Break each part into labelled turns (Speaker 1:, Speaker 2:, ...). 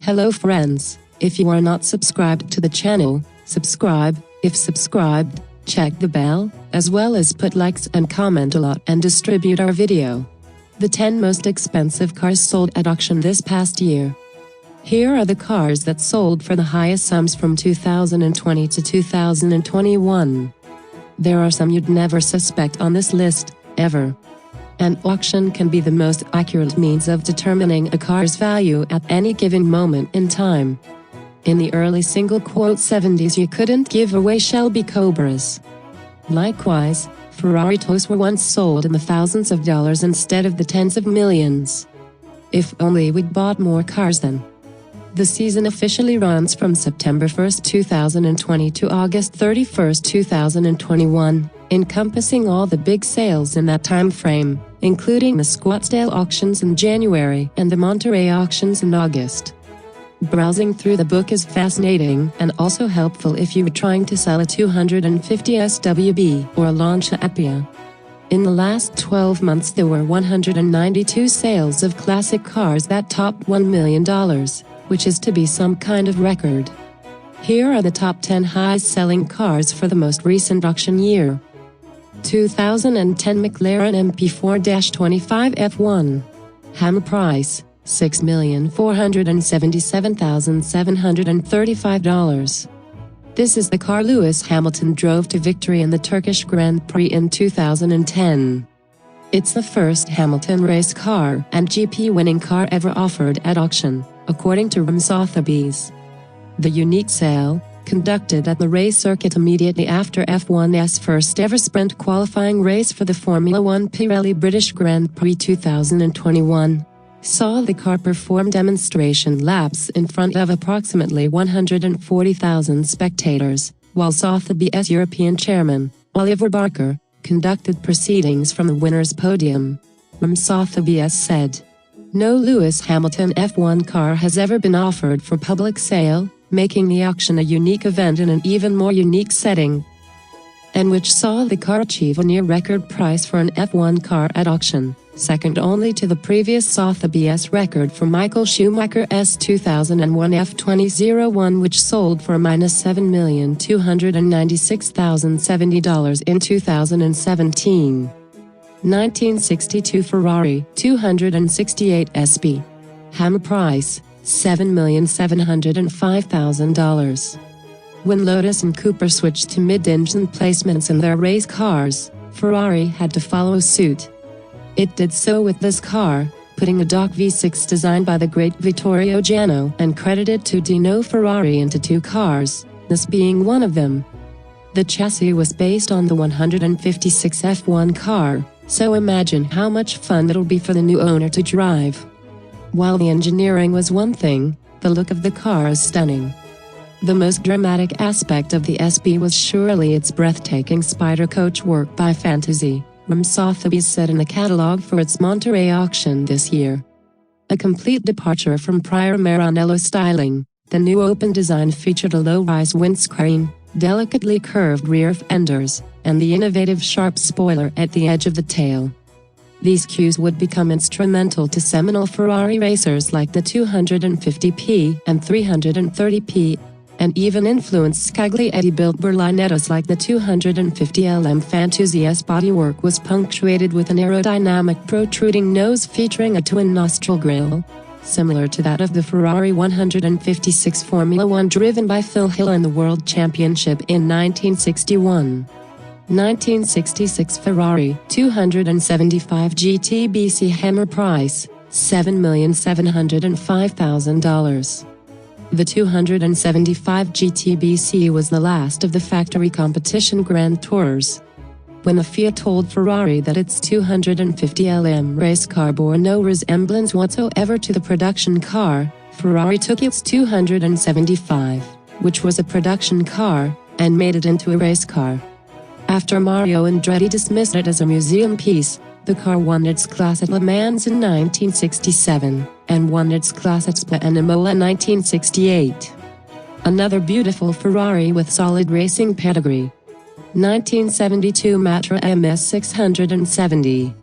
Speaker 1: Hello friends, if you are not subscribed to the channel, subscribe. If subscribed, check the bell, as well as put likes and comment a lot and distribute our video. The 10 most expensive cars sold at auction this past year. Here are the cars that sold for the highest sums from 2020 to 2021. There are some you'd never suspect on this list, ever. An auction can be the most accurate means of determining a car's value at any given moment in time. In the early '70s you couldn't give away Shelby Cobras. Likewise, Ferrari GTOs were once sold in the thousands of dollars instead of the tens of millions. If only we'd bought more cars then. The season officially runs from September 1, 2020 to August 31, 2021, encompassing all the big sales in that time frame, including the Scottsdale auctions in January and the Monterey auctions in August. Browsing through the book is fascinating and also helpful if you are trying to sell a 250 SWB or a Lancia Appia. In the last 12 months there were 192 sales of classic cars that topped $1 million, which is to be some kind of record. Here are the top 10 highest-selling cars for the most recent auction year. 2010 McLaren MP425 F1. Hammer price, $6,477,735. This is the car Lewis Hamilton drove to victory in the Turkish Grand Prix in 2010. It's the first Hamilton race car and GP winning car ever offered at auction, according to Sotheby's. The unique sale, conducted at the race circuit immediately after F1's first ever sprint qualifying race for the Formula One Pirelli British Grand Prix 2021, saw the car perform demonstration laps in front of approximately 140,000 spectators, while Sotheby's European chairman, Oliver Barker, conducted proceedings from the winner's podium. Sotheby's said, "No Lewis Hamilton F1 car has ever been offered for public sale, making the auction a unique event in an even more unique setting, and which saw the car achieve a near-record price for an F1 car at auction, second only to the previous Sotheby's record for Michael Schumacher's 2001 F2001 which sold for $7,296,070 in 2017. 1962 Ferrari 268 SP. Hammer price, $7,705,000. When Lotus and Cooper switched to mid-engine placements in their race cars, Ferrari had to follow suit. It did so with this car, putting a Doc V6 designed by the great Vittorio Jano and credited to Dino Ferrari into two cars, this being one of them. The chassis was based on the 156 F1 car, so imagine how much fun it'll be for the new owner to drive. While the engineering was one thing, the look of the car is stunning. The most dramatic aspect of the SP was surely its breathtaking Spider coach work by Fantasy, Sotheby's said in the catalog for its Monterey auction this year. A complete departure from prior Maranello styling, the new open design featured a low-rise windscreen, delicately curved rear fenders, and the innovative sharp spoiler at the edge of the tail. These cues would become instrumental to seminal Ferrari racers like the 250p and 330p, and even influenced Scaglietti-built Berlinettas like the 250LM. Fantasy's bodywork was punctuated with an aerodynamic protruding nose featuring a twin-nostril grille, similar to that of the Ferrari 156 Formula One driven by Phil Hill in the World Championship in 1961. 1966 Ferrari 275 GT BC. Hammer price, $7,705,000. The 275 GT BC was the last of the factory competition Grand Tours. When the FIA told Ferrari that its 250 LM race car bore no resemblance whatsoever to the production car, Ferrari took its 275, which was a production car, and made it into a race car. After Mario Andretti dismissed it as a museum piece, the car won its class at Le Mans in 1967, and won its class at Spa and Imola in 1968. Another beautiful Ferrari with solid racing pedigree. 1972 Matra MS 670.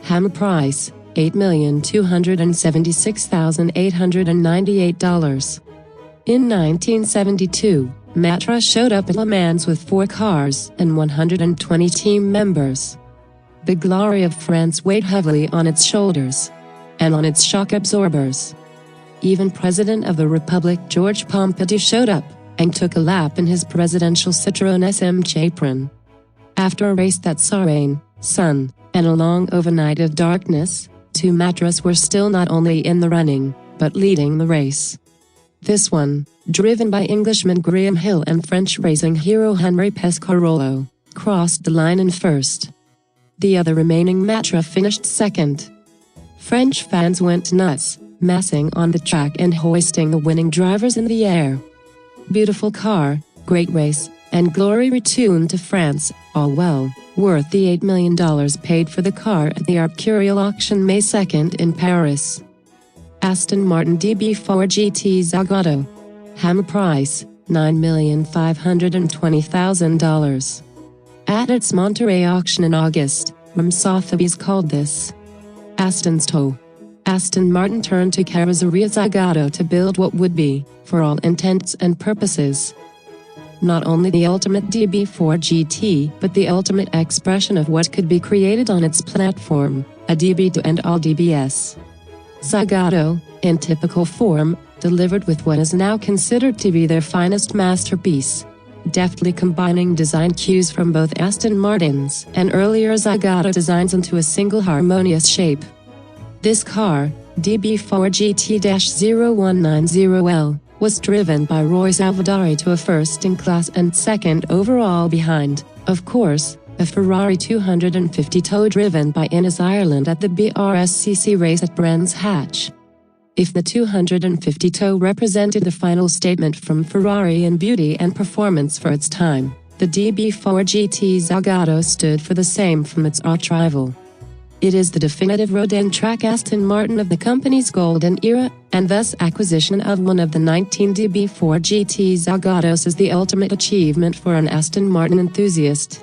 Speaker 1: Hammer price, $8,276,898. In 1972, Matra showed up at Le Mans with 4 cars and 120 team members. The glory of France weighed heavily on its shoulders and on its shock absorbers. Even President of the Republic Georges Pompidou showed up and took a lap in his presidential Citroën SM Chaperon. After a race that saw rain, sun, and a long overnight of darkness, 2 Matras were still not only in the running, but leading the race. This one, driven by Englishman Graham Hill and French racing hero Henri Pescarolo, crossed the line in first. The other remaining Matra finished second. French fans went nuts, massing on the track and hoisting the winning drivers in the air. Beautiful car, great race, and glory returned to France, all well worth the $8 million paid for the car at the Arcurial auction May 2 in Paris. Aston Martin DB4 GT Zagato. Hammer price, $9,520,000. At its Monterey auction in August, Sotheby's called this Aston's toe. Aston Martin turned to Carrozzeria Zagato to build what would be, for all intents and purposes, not only the ultimate DB4 GT but the ultimate expression of what could be created on its platform, a DB2 and all DBS. Zagato, in typical form, delivered with what is now considered to be their finest masterpiece, deftly combining design cues from both Aston Martin's and earlier Zagato designs into a single harmonious shape. This car, DB4 GT-0190L, was driven by Roy Salvadori to a first-in-class and second overall behind, of course, a Ferrari 250 tow driven by Innes Ireland at the BRSCC race at Brands Hatch. If the 250 tow represented the final statement from Ferrari in beauty and performance for its time, the DB4 GT Zagato stood for the same from its arch-rival. It is the definitive road and track Aston Martin of the company's golden era, and thus acquisition of one of the 19 DB4 GT Zagatos is the ultimate achievement for an Aston Martin enthusiast.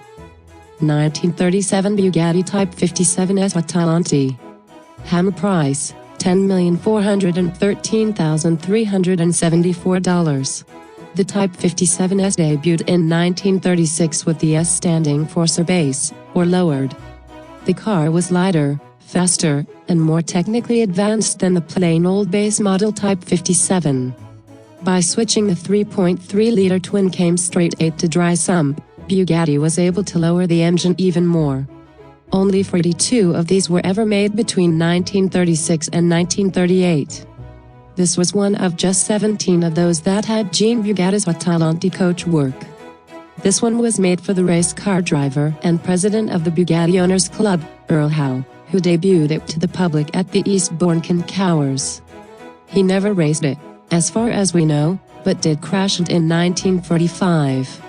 Speaker 1: 1937 Bugatti Type 57S Atalante. Hammer price, $10,413,374. The Type 57S debuted in 1936 with the S standing for subbase, or lowered. The car was lighter, faster, and more technically advanced than the plain old base model Type 57. By switching the 3.3-liter twin-cam straight-8 to dry sump, Bugatti was able to lower the engine even more. Only 42 of these were ever made between 1936 and 1938. This was one of just 17 of those that had Jean Bugatti's Atalante coachwork. This one was made for the race car driver and president of the Bugatti Owners Club, Earl Howe, who debuted it to the public at the Eastbourne Concours. He never raced it, as far as we know, but did crash it in 1945.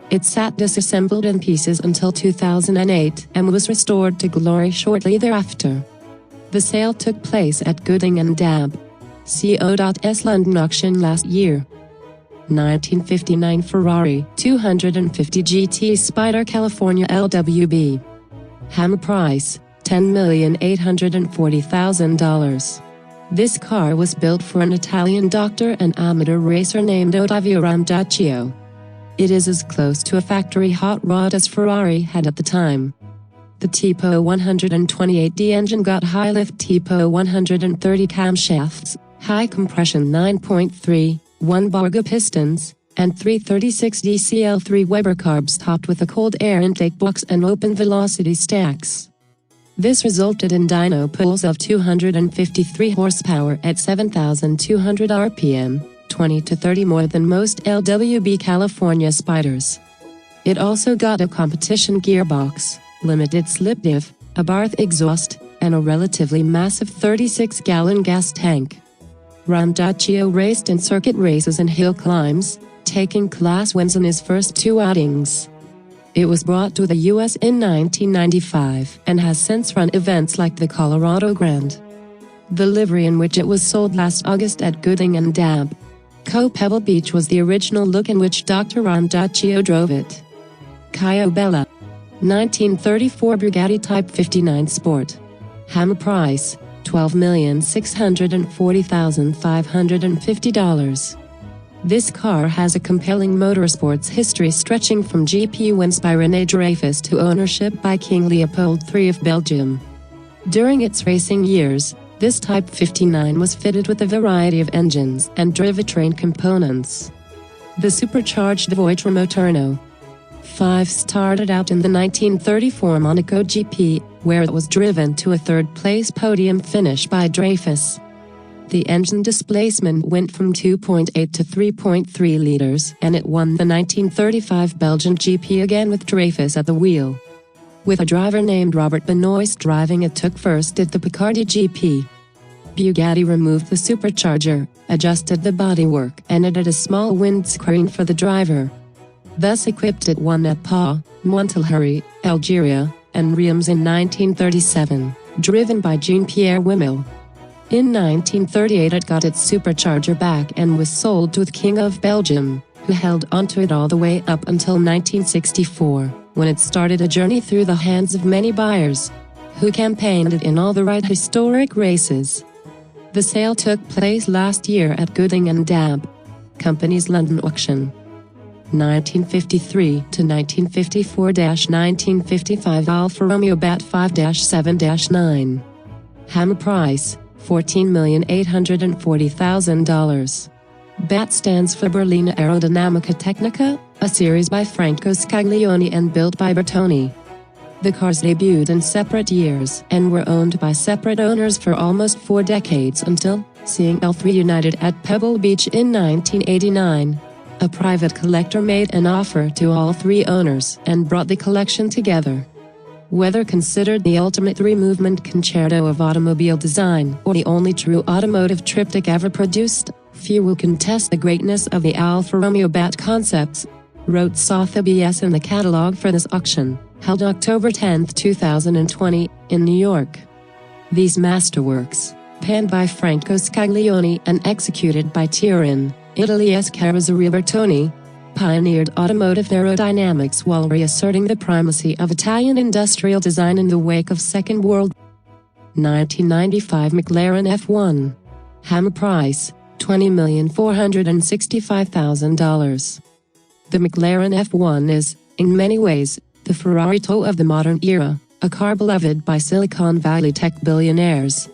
Speaker 1: It sat disassembled in pieces until 2008 and was restored to glory shortly thereafter. The sale took place at Gooding and Dab. Co.'s London auction last year. 1959 Ferrari 250 GT Spider California LWB. Hammer price, $10,840,000. This car was built for an Italian doctor and amateur racer named Ottavio Ramdaccio. It is as close to a factory hot rod as Ferrari had at the time. The Tipo 128D engine got high lift Tipo 130 camshafts, high compression 9.3, 1 Barga pistons, and 336 DCL3 Weber carbs topped with a cold air intake box and open velocity stacks. This resulted in dyno pulls of 253 horsepower at 7,200 RPM, 20 to 30 more than most LWB California Spiders. It also got a competition gearbox, limited slip diff, a Barth exhaust, and a relatively massive 36-gallon gas tank. Ramdaccio raced in circuit races and hill climbs, taking class wins in his first 2 outings. It was brought to the US in 1995 and has since run events like the Colorado Grand. The livery in which it was sold last August at Gooding and Dab. Pebble Beach was the original look in which Dr. Ramdaccio drove it. Caio Bella. 1934 Bugatti Type 59 Sport. Hammer price, $12,640,550. This car has a compelling motorsports history stretching from GP wins by René Dreyfus to ownership by King Leopold III of Belgium. During its racing years, this Type 59 was fitted with a variety of engines and drivetrain components. The supercharged Voitra Motorno 5 started out in the 1934 Monaco GP, where it was driven to a third-place podium finish by Dreyfus. The engine displacement went from 2.8 to 3.3 liters, and it won the 1935 Belgian GP again with Dreyfus at the wheel. With a driver named Robert Benoist driving, it took first at the Picardy GP. Bugatti removed the supercharger, adjusted the bodywork, and added a small windscreen for the driver. Thus equipped, it won at Pau, Montilhuri, Algeria, and Reims in 1937, driven by Jean-Pierre Wimel. In 1938 it got its supercharger back and was sold to the King of Belgium, who held onto it all the way up until 1964, when it started a journey through the hands of many buyers, who campaigned it in all the right historic races. The sale took place last year at Gooding and Dab Company's London auction. 1953 to 1954-1955 Alfa Romeo BAT 5-7-9. Hammer price, $14,840,000. BAT stands for Berlina Aerodynamica Tecnica, a series by Franco Scaglione and built by Bertoni. The cars debuted in separate years and were owned by separate owners for almost 4 decades until, seeing L3 united at Pebble Beach in 1989. A private collector made an offer to all 3 owners and brought the collection together. Whether considered the ultimate 3-movement concerto of automobile design or the only true automotive triptych ever produced, few will contest the greatness of the Alfa Romeo BAT concepts, wrote Sotheby's in the catalog for this auction, held October 10, 2020, in New York. These masterworks, penned by Franco Scaglione and executed by Turin, Italy's Carrozzeria Bertoni, pioneered automotive aerodynamics while reasserting the primacy of Italian industrial design in the wake of Second World. 1995 McLaren F1. Hammer price, $20,465,000. The McLaren F1 is, in many ways, the Ferrari GTO of the modern era, a car beloved by Silicon Valley tech billionaires.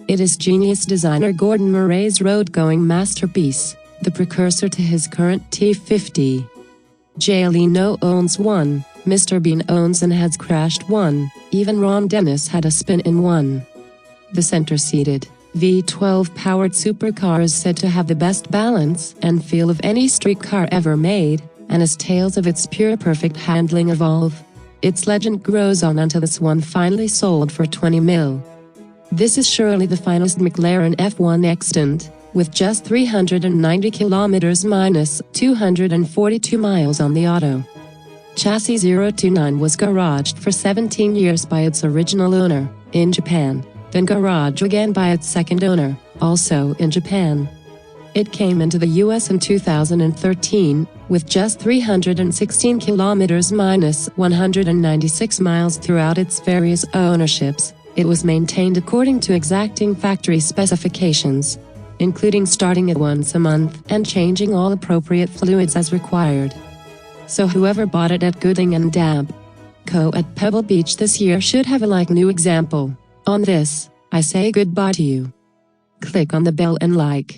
Speaker 1: It is genius designer Gordon Murray's road-going masterpiece, the precursor to his current T50. Jay Leno owns one, Mr. Bean owns and has crashed one, even Ron Dennis had a spin in one. The center-seated, V12-powered supercar is said to have the best balance and feel of any street car ever made, and as tales of its pure perfect handling evolve, its legend grows on until this one finally sold for $20 million. This is surely the finest McLaren F1 extant, with just 390 kilometers minus 242 miles on the auto. Chassis 029 was garaged for 17 years by its original owner, in Japan, then garaged again by its second owner, also in Japan. It came into the US in 2013, with just 316 kilometers minus 196 miles throughout its various ownerships. It was maintained according to exacting factory specifications, including starting it once a month and changing all appropriate fluids as required. So whoever bought it at Gooding and Dab Co. at Pebble Beach this year should have a like-new example. On this, I say goodbye to you. Click on the bell and like.